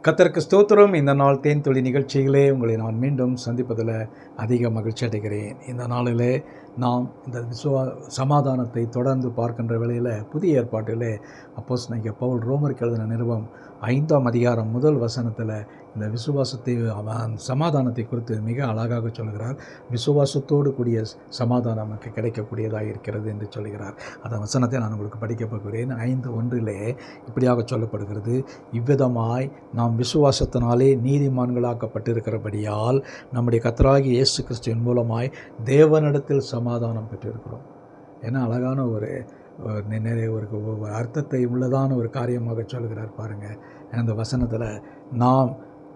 கர்த்தருக்கு ஸ்தோத்திரம். இந்த நாள் தேன் துளி நிகழ்ச்சிகளே உங்களை நான் மீண்டும் சந்திப்பதில் அதிக மகிழ்ச்சி அடைகிறேன். இந்த நாளிலே நாம் இந்த சமாதானத்தை தொடர்ந்து பார்க்கின்ற வேளையில் புதிய ஏற்பாட்டிலே அப்போஸ்தலனாகிய பவுல் ரோமருக்கு எழுதின நிருபம் 5ஆம் அதிகாரம் 1 வசனத்தில் இந்த விசுவாசத்தை சமாதானத்தை குறித்து மிக அழகாக சொல்கிறார். விசுவாசத்தோடு கூடிய சமாதானம் நமக்கு கிடைக்கக்கூடியதாக இருக்கிறது என்று சொல்கிறார். அந்த வசனத்தை நான் உங்களுக்கு படிக்கப் போகிறேன். 5:1 இப்படியாக சொல்லப்படுகிறது: இவ்விதமாய் நாம் விசுவாசத்தினாலே நீதிமான்களாக்கப்பட்டிருக்கிறபடியால் நம்முடைய கர்த்தராகிய இயேசு கிறிஸ்துவின் மூலமாய் தேவனிடத்தில் சமாதானம் பெற்றிருக்கிறோம். ஏன்னா அழகான ஒரு நிறைய ஒரு அர்த்தத்தை உள்ளதான ஒரு காரியமாக சொல்கிறார் பாருங்கள். அந்த வசனத்தில்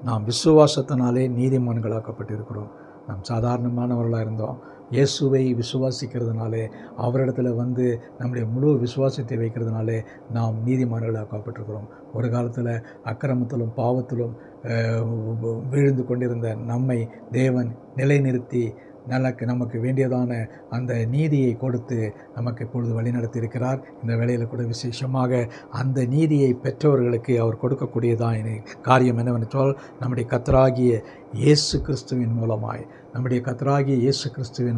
நாம் விசுவாசத்தினாலே நீதிமான்களாக்கப்பட்டிருக்கிறோம். நாம் சாதாரணமானவர்களாக இருந்தோம். இயேசுவை விசுவாசிக்கிறதுனாலே, அவரிடத்துல நம்முடைய முழு விசுவாசத்தை வைக்கிறதுனாலே நாம் நீதிமான்களாக்கப்பட்டிருக்கிறோம். ஒரு காலத்தில் அக்கிரமத்திலும் பாவத்திலும் வீழ்ந்து கொண்டிருந்த நம்மை தேவன் நிலைநிறுத்தி நமக்கு வேண்டியதான அந்த நீதியை கொடுத்து நமக்கு இப்பொழுது வழிநடத்தியிருக்கிறார். இந்த வேளையில் கூட விசேஷமாக அந்த நீதியை பெற்றவர்களுக்கு அவர் கொடுக்கக்கூடியதான் காரியம் என்னவென்றால், நம்முடைய கர்த்தராகிய இயேசு கிறிஸ்துவின்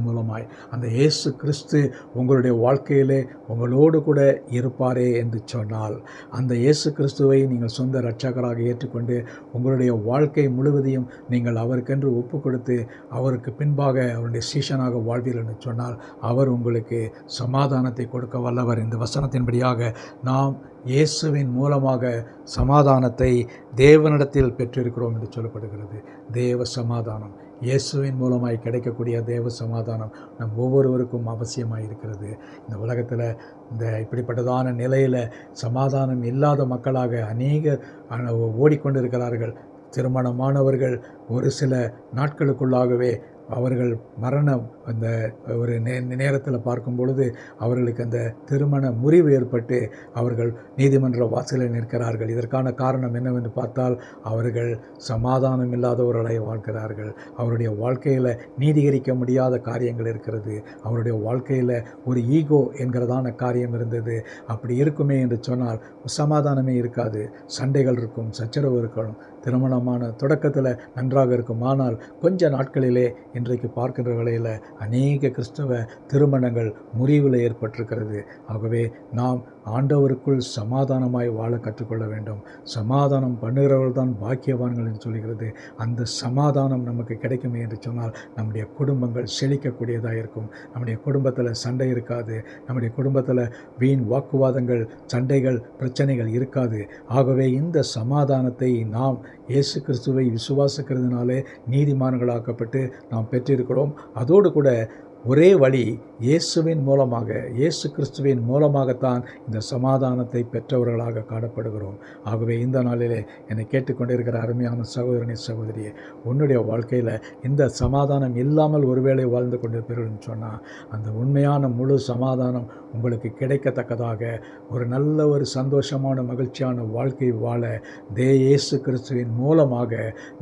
மூலமாய் அந்த இயேசு கிறிஸ்து உங்களுடைய வாழ்க்கையிலே உங்களோடு கூட இருப்பாரே என்று சொன்னால், அந்த இயேசு கிறிஸ்துவை நீங்கள் சொந்த இரட்சகராக ஏற்றுக்கொண்டு உங்களுடைய வாழ்க்கை முழுவதையும் நீங்கள் அவருக்கென்று ஒப்பு கொடுத்து அவருக்கு பின்பாக அவருடைய சீஷனாக வாழ்வீர்கள் என்று சொன்னால், அவர் உங்களுக்கு சமாதானத்தை கொடுக்க வல்லவர். இந்த வசனத்தின்படியாக நாம் இயேசுவின் மூலமாக சமாதானத்தை தேவனிடத்தில் பெற்றிருக்கிறோம் என்று சொல்லப்படுகிறது. தேவ சமாதானம் இயேசுவின் மூலமாய் கிடைக்கக்கூடிய தேவ சமாதானம் நம் ஒவ்வொருவருக்கும் அவசியமாக இருக்கிறது. இந்த உலகத்தில் இப்படிப்பட்டதான நிலையில் சமாதானம் இல்லாத மக்களாக அநேக ஓடிக்கொண்டிருக்கிறார்கள். திருமணமானவர்கள் ஒரு சில நாட்களுக்குள்ளாகவே அவர்கள் மரணம் அந்த ஒரு நேரத்தில் பார்க்கும் பொழுது அவர்களுக்கு அந்த திருமண முறிவு ஏற்பட்டு அவர்கள் நீதிமன்ற வாசலில் நிற்கிறார்கள். இதற்கான காரணம் என்னவென்று பார்த்தால், அவர்கள் சமாதானம் இல்லாதவர்களை வாழ்கிறார்கள். அவருடைய வாழ்க்கையில் நீதிகரிக்க முடியாத காரியங்கள் இருக்கிறது. அவருடைய வாழ்க்கையில் ஒரு ஈகோ என்கிறதான காரியம் இருந்தது. அப்படி இருக்குமே என்று சொன்னால் சமாதானமே இருக்காது. சண்டைகள் இருக்கும், சச்சரவு இருக்கணும். திருமணமான தொடக்கத்தில் நன்றாக இருக்கும். ஆனால் கொஞ்ச நாட்களிலே இன்றைக்கு பார்க்கின்ற வேளையில் அநேக கிறிஸ்தவ திருமணங்கள் முறிவில் ஏற்பட்டிருக்கிறது. ஆகவே நாம் ஆண்டவருக்குள் சமாதானமாய் வாழ கற்றுக்கொள்ள வேண்டும். சமாதானம் பண்ணுகிறவர்கள் தான் பாக்கியவான்கள் என்று சொல்கிறது. அந்த சமாதானம் நமக்கு கிடைக்குமே என்று சொன்னால் நம்முடைய குடும்பங்கள் செழிக்கக்கூடியதாக இருக்கும். நம்முடைய குடும்பத்தில் சண்டை இருக்காது. நம்முடைய குடும்பத்தில் வீண் வாக்குவாதங்கள், சண்டைகள், பிரச்சனைகள் இருக்காது. ஆகவே இந்த சமாதானத்தை நாம் இயேசு கிறிஸ்துவை விசுவாசிக்கிறதுனாலே நீதிமான்களாக்கப்பட்டு நாம் பெற்றிருக்கிறோம். அதோடு கூட ஒரே வழி இயேசு கிறிஸ்துவின் மூலமாகத்தான் இந்த சமாதானத்தை பெற்றவர்களாக காணப்படுகிறோம். ஆகவே இந்த நாளிலே என்னை கேட்டுக்கொண்டிருக்கிற அருமையான சகோதரனே, சகோதரியே, உன்னுடைய வாழ்க்கையில் இந்த சமாதானம் இல்லாமல் ஒருவேளை வாழ்ந்து கொண்டிருப்பீர்கள்னு சொன்னால், அந்த உண்மையான முழு சமாதானம் உங்களுக்கு கிடைக்கத்தக்கதாக ஒரு சந்தோஷமான மகிழ்ச்சியான வாழ்க்கை வாழ இயேசு கிறிஸ்துவின் மூலமாக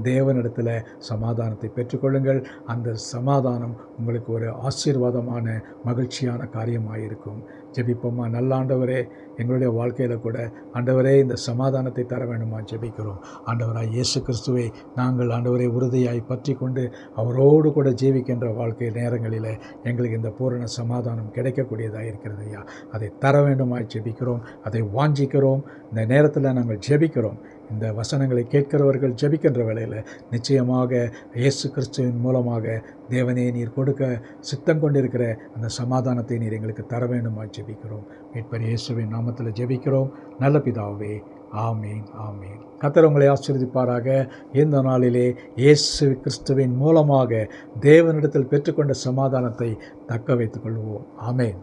தேவனிடத்தில் சமாதானத்தை பெற்றுக்கொள்ளுங்கள். அந்த சமாதானம் உங்களுக்கு ஒரு ஆசீர்வாதமான மகிழ்ச்சியான காரியமாக இருக்கும். ஜெபிப்போமா. நல்ல ஆண்டவரே, எங்களுடைய வாழ்க்கையில் கூட ஆண்டவரே இந்த சமாதானத்தை தர வேண்டுமா ஜெபிக்கிறோம். ஆண்டவராய் இயேசு கிறிஸ்துவை நாங்கள் ஆண்டவரை உறுதியாய் பற்றி கொண்டு அவரோடு கூட ஜீவிக்கின்ற வாழ்க்கை நேரங்களில் எங்களுக்கு இந்த பூரண சமாதானம் கிடைக்கக்கூடியதாக இருக்கிறது ஐயா. அதை தர வேண்டுமாய் ஜெபிக்கிறோம். அதை வாஞ்சிக்கிறோம். இந்த நேரத்தில் நாங்கள் ஜெபிக்கிறோம். இந்த வசனங்களை கேட்கிறவர்கள் ஜெபிக்கின்ற வேளையில் நிச்சயமாக இயேசு கிறிஸ்துவின் மூலமாக தேவனே நீர் கொடுக்க சித்தம் கொண்டிருக்கிற அந்த சமாதானத்தை நீர் எங்களுக்கு தர வேண்டுமா ஜெபிக்கிறோம். மீட்பர் இயேசுவின் நாமத்தில் ஜெபிக்கிறோம் நல்ல பிதாவே. ஆமீன், ஆமீன். கர்த்தர் உங்களை ஆசீர்வதிப்பாராக. இந்த நாளிலே இயேசு கிறிஸ்துவின் மூலமாக தேவனிடத்தில் பெற்றுக்கொண்ட சமாதானத்தை தக்க வைத்துக் கொள்வோம். ஆமேன்.